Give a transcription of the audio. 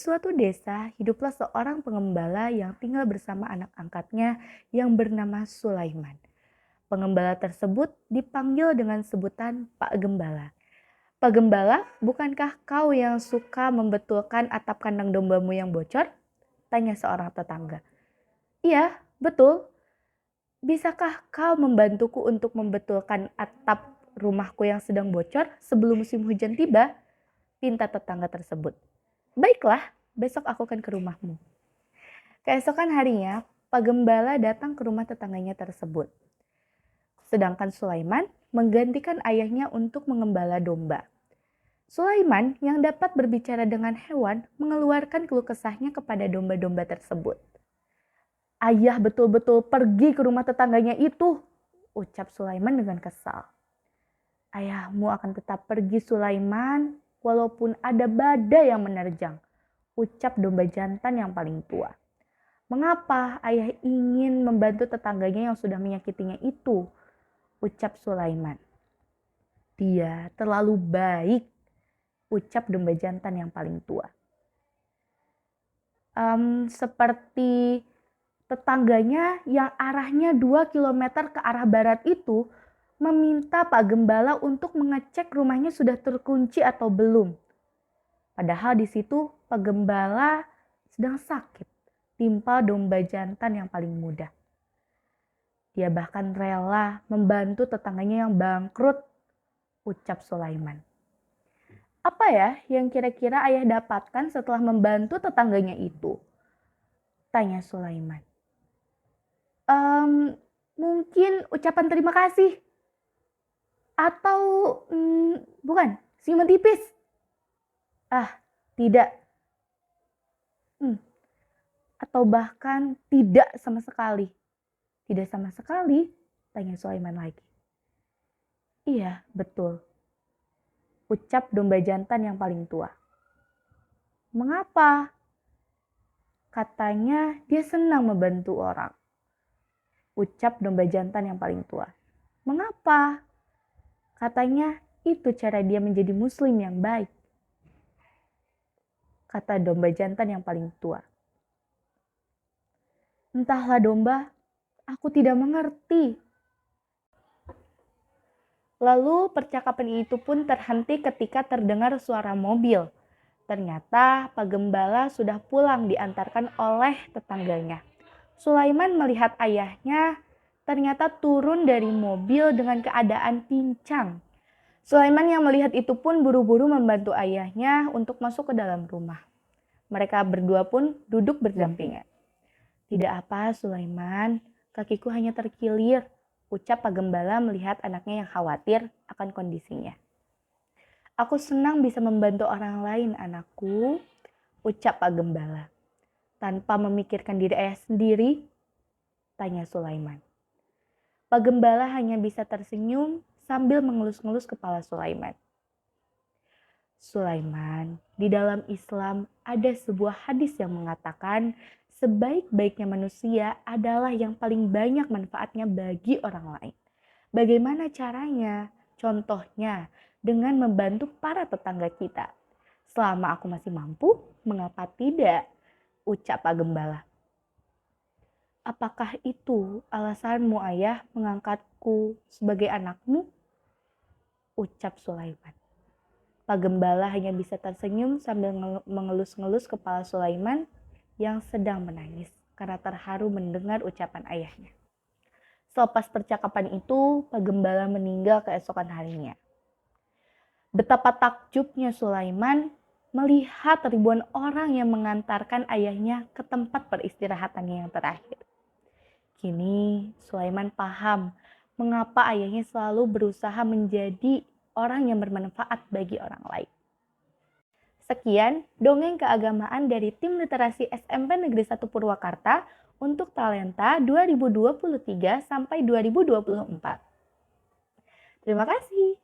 suatu desa, hiduplah seorang pengembala yang tinggal bersama anak angkatnya yang bernama Sulaiman. Pengembala tersebut dipanggil dengan sebutan Pak Gembala. Pak Gembala, bukankah kau yang suka membetulkan atap kandang dombamu yang bocor? Tanya seorang tetangga. Iya, betul. Bisakah kau membantuku untuk membetulkan atap rumahku yang sedang bocor sebelum musim hujan tiba? Pinta tetangga tersebut. Baiklah, besok aku akan ke rumahmu. Keesokan harinya, Pak Gembala datang ke rumah tetangganya tersebut. Sedangkan Sulaiman menggantikan ayahnya untuk mengembala domba. Sulaiman yang dapat berbicara dengan hewan mengeluarkan keluh kesahnya kepada domba-domba tersebut. Ayah betul-betul pergi ke rumah tetangganya itu, ucap Sulaiman dengan kesal. Ayahmu akan tetap pergi Sulaiman, walaupun ada badai yang menerjang, ucap domba jantan yang paling tua. Mengapa ayah ingin membantu tetangganya yang sudah menyakitinya itu? Ucap Sulaiman. Dia terlalu baik, ucap domba jantan yang paling tua. Seperti tetangganya yang arahnya 2 kilometer ke arah barat itu meminta Pak Gembala untuk mengecek rumahnya sudah terkunci atau belum. Padahal di situ Pak Gembala sedang sakit, timpa domba jantan yang paling muda. Dia bahkan rela membantu tetangganya yang bangkrut, ucap Sulaiman. Apa ya yang kira-kira ayah dapatkan setelah membantu tetangganya itu? Tanya Sulaiman. Mungkin ucapan terima kasih. Atau bukan, senyuman tipis. Tidak. Atau bahkan tidak sama sekali. Tidak sama sekali, tanya Sulaiman lagi. Iya, betul. Ucap domba jantan yang paling tua. Mengapa? Katanya dia senang membantu orang. Ucap domba jantan yang paling tua. Mengapa? Katanya itu cara dia menjadi muslim yang baik. Kata domba jantan yang paling tua. Entahlah domba, aku tidak mengerti. Lalu percakapan itu pun terhenti ketika terdengar suara mobil. Ternyata Pak Gembala sudah pulang diantarkan oleh tetangganya. Sulaiman melihat ayahnya ternyata turun dari mobil dengan keadaan pincang. Sulaiman yang melihat itu pun buru-buru membantu ayahnya untuk masuk ke dalam rumah. Mereka berdua pun duduk berdampingan. Tidak apa Sulaiman, kakiku hanya terkilir, ucap Pak Gembala melihat anaknya yang khawatir akan kondisinya. Aku senang bisa membantu orang lain anakku, ucap Pak Gembala. Tanpa memikirkan diri ayah sendiri, tanya Sulaiman. Pak Gembala hanya bisa tersenyum sambil mengelus-ngelus kepala Sulaiman. Sulaiman, di dalam Islam ada sebuah hadis yang mengatakan sebaik-baiknya manusia adalah yang paling banyak manfaatnya bagi orang lain. Bagaimana caranya? Contohnya dengan membantu para tetangga kita. Selama aku masih mampu, mengapa tidak? Ucap Pak Gembala. Apakah itu alasanmu ayah mengangkatku sebagai anakmu? Ucap Sulaiman. Pak Gembala hanya bisa tersenyum sambil mengelus-ngelus kepala Sulaiman yang sedang menangis karena terharu mendengar ucapan ayahnya. Selepas percakapan itu, Pak Gembala meninggal keesokan harinya. Betapa takjubnya Sulaiman melihat ribuan orang yang mengantarkan ayahnya ke tempat peristirahatannya yang terakhir. Kini Sulaiman paham mengapa ayahnya selalu berusaha menjadi orang yang bermanfaat bagi orang lain. Sekian dongeng keagamaan dari tim literasi SMP Negeri 1 Purwakarta untuk Talenta 2023 sampai 2024. Terima kasih.